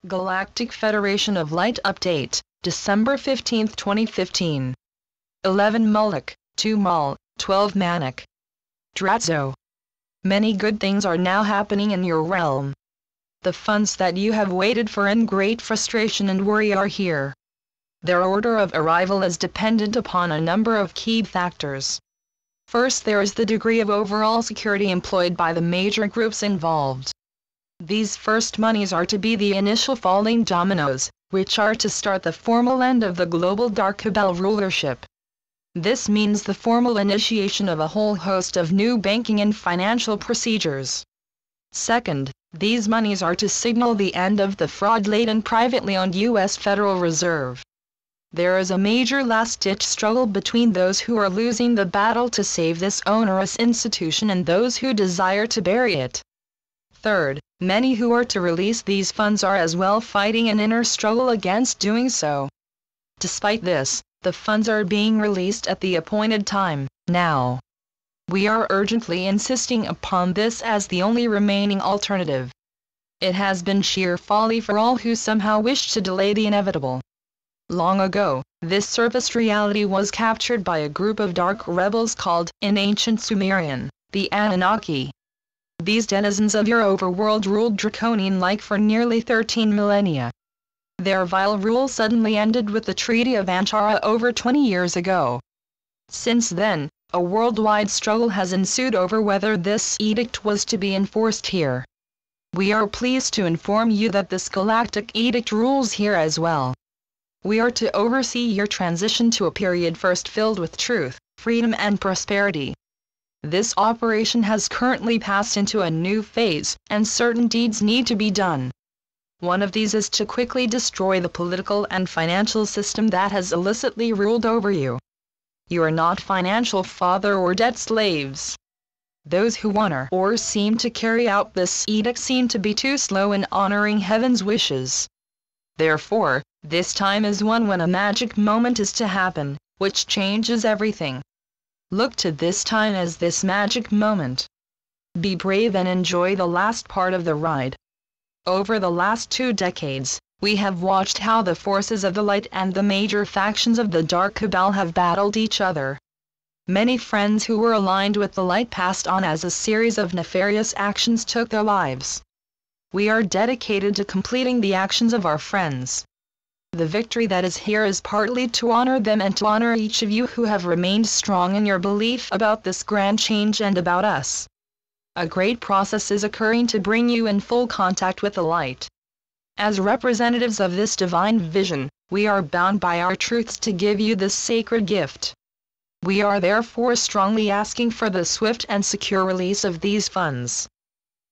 Galactic Federation of Light Update, December 15, 2015. 11 Mullik, 2 Mul, 12 Manik. Dratzo. Many good things are now happening in your realm. The funds that you have waited for in great frustration and worry are here. Their order of arrival is dependent upon a number of key factors. First, there is the degree of overall security employed by the major groups involved. These first monies are to be the initial falling dominoes, which are to start the formal end of the global Dark Cabal rulership. This means the formal initiation of a whole host of new banking and financial procedures. Second, these monies are to signal the end of the fraud-laden privately owned U.S. Federal Reserve. There is a major last-ditch struggle between those who are losing the battle to save this onerous institution and those who desire to bury it. Third, many who are to release these funds are as well fighting an inner struggle against doing so. Despite this, the funds are being released at the appointed time, now. We are urgently insisting upon this as the only remaining alternative. It has been sheer folly for all who somehow wish to delay the inevitable. Long ago, this surface reality was captured by a group of dark rebels called, in ancient Sumerian, the Anunnaki. These denizens of your overworld ruled draconian-like for nearly 13 millennia. Their vile rule suddenly ended with the Treaty of Antara over 20 years ago. Since then, a worldwide struggle has ensued over whether this edict was to be enforced here. We are pleased to inform you that this galactic edict rules here as well. We are to oversee your transition to a period first filled with truth, freedom and prosperity. This operation has currently passed into a new phase, and certain deeds need to be done. One of these is to quickly destroy the political and financial system that has illicitly ruled over you. You are not financial fodder or debt slaves. Those who honor or seem to carry out this edict seem to be too slow in honoring heaven's wishes. Therefore, this time is one when a magic moment is to happen, which changes everything. Look to this time as this magic moment. Be brave and enjoy the last part of the ride. Over the last 2 decades, we have watched how the forces of the light and the major factions of the Dark Cabal have battled each other. Many friends who were aligned with the light passed on as a series of nefarious actions took their lives. We are dedicated to completing the actions of our friends. The victory that is here is partly to honor them and to honor each of you who have remained strong in your belief about this grand change and about us. A great process is occurring to bring you in full contact with the light. As representatives of this divine vision, we are bound by our truths to give you this sacred gift. We are therefore strongly asking for the swift and secure release of these funds.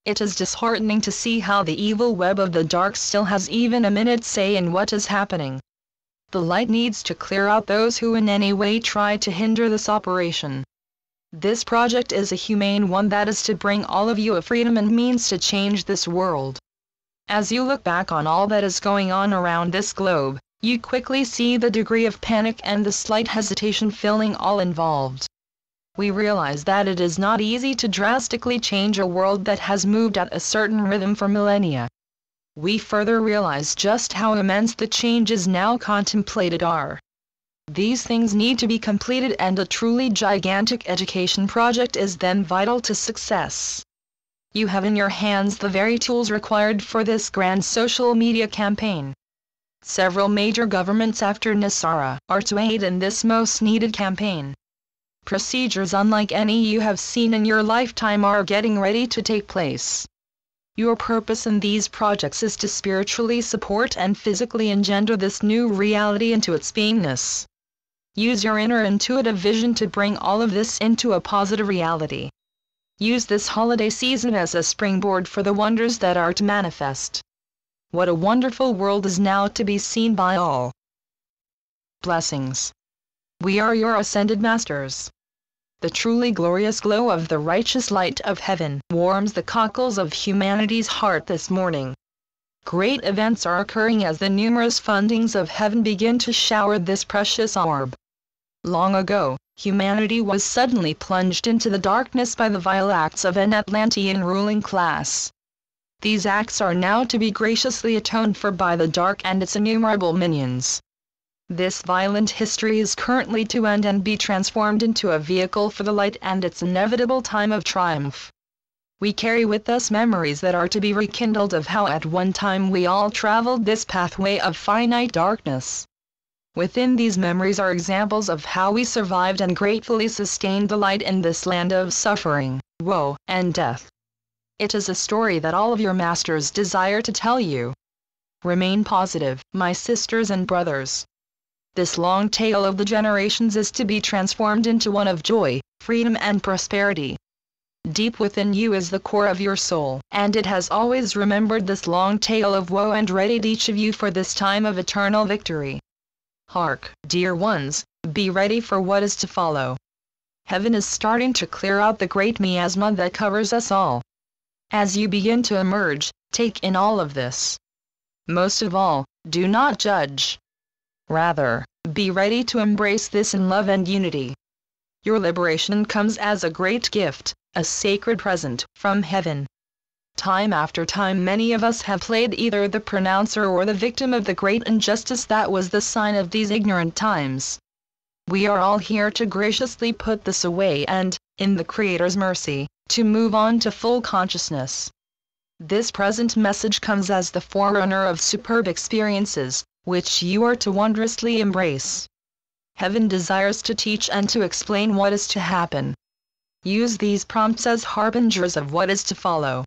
It is disheartening to see how the evil web of the dark still has even a minute's say in what is happening. The light needs to clear out those who in any way try to hinder this operation. This project is a humane one that is to bring all of you a freedom and means to change this world. As you look back on all that is going on around this globe, you quickly see the degree of panic and the slight hesitation filling all involved. We realize that it is not easy to drastically change a world that has moved at a certain rhythm for millennia. We further realize just how immense the changes now contemplated are. These things need to be completed and a truly gigantic education project is then vital to success. You have in your hands the very tools required for this grand social media campaign. Several major governments after Nasara are to aid in this most needed campaign. Procedures unlike any you have seen in your lifetime are getting ready to take place. Your purpose in these projects is to spiritually support and physically engender this new reality into its beingness. Use your inner intuitive vision to bring all of this into a positive reality. Use this holiday season as a springboard for the wonders that are to manifest. What a wonderful world is now to be seen by all. Blessings. We are your ascended masters. The truly glorious glow of the righteous light of heaven warms the cockles of humanity's heart this morning. Great events are occurring as the numerous fundings of heaven begin to shower this precious orb. Long ago, humanity was suddenly plunged into the darkness by the vile acts of an Atlantean ruling class. These acts are now to be graciously atoned for by the dark and its innumerable minions. This violent history is currently to end and be transformed into a vehicle for the light and its inevitable time of triumph. We carry with us memories that are to be rekindled of how at one time we all traveled this pathway of finite darkness. Within these memories are examples of how we survived and gratefully sustained the light in this land of suffering, woe, and death. It is a story that all of your masters desire to tell you. Remain positive, my sisters and brothers. This long tale of the generations is to be transformed into one of joy, freedom and prosperity. Deep within you is the core of your soul, and it has always remembered this long tale of woe and readied each of you for this time of eternal victory. Hark, dear ones, be ready for what is to follow. Heaven is starting to clear out the great miasma that covers us all. As you begin to emerge, take in all of this. Most of all, do not judge. Rather, be ready to embrace this in love and unity. Your liberation comes as a great gift, a sacred present from heaven. Time after time many of us have played either the pronouncer or the victim of the great injustice that was the sign of these ignorant times. We are all here to graciously put this away and, in the Creator's mercy, to move on to full consciousness. This present message comes as the forerunner of superb experiences, which you are to wondrously embrace. Heaven desires to teach and to explain what is to happen. Use these prompts as harbingers of what is to follow.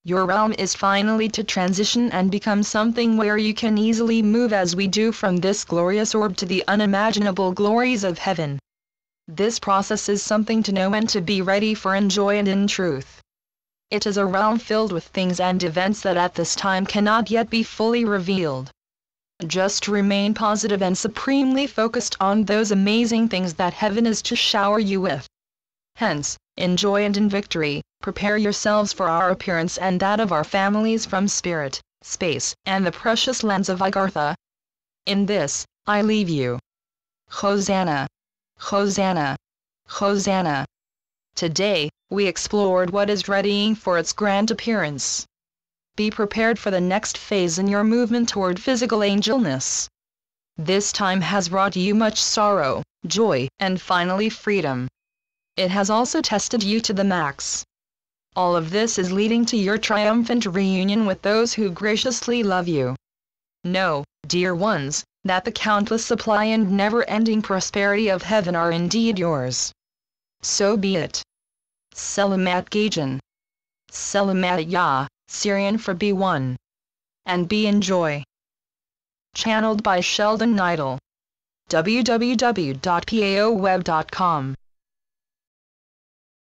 Your realm is finally to transition and become something where you can easily move as we do from this glorious orb to the unimaginable glories of heaven. This process is something to know and to be ready for enjoy and in truth. It is a realm filled with things and events that at this time cannot yet be fully revealed. Just remain positive and supremely focused on those amazing things that heaven is to shower you with. Hence, in joy and in victory, prepare yourselves for our appearance and that of our families from spirit, space, and the precious lands of Agartha. In this, I leave you. Hosanna! Hosanna! Hosanna! Today, we explored what is readying for its grand appearance. Be prepared for the next phase in your movement toward physical angelness. This time has brought you much sorrow, joy, and finally freedom. It has also tested you to the max. All of this is leading to your triumphant reunion with those who graciously love you. Know, dear ones, that the countless supply and never-ending prosperity of heaven are indeed yours. So be it. Selamat Gajan. Selamat Ya, Syrian for B1. And be in joy. Channeled by Sheldon Neidel. www.paoweb.com